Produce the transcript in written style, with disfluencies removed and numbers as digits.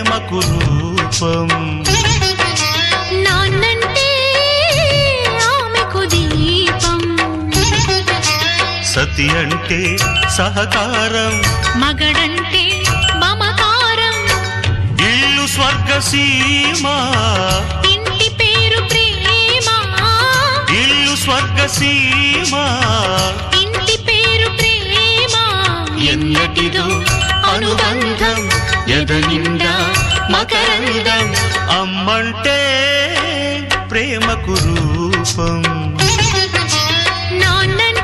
ప్రేమకు రూపం. నాన్నంటే ఆమెకు దీపం, సతి అంటే సహకారం, మగడంటే మమకారం. ఇల్లు స్వర్గసీమ, ఇంటి పేరు ప్రేమ. ఇల్లు స్వర్గసీమ, ఇంటి పేరు ప్రేమ. ఎన్నటిదో అనుబంధం, ఎదనిండా మకరందం. అమ్మంటే ప్రేమకు రూపం. నాన్నంటే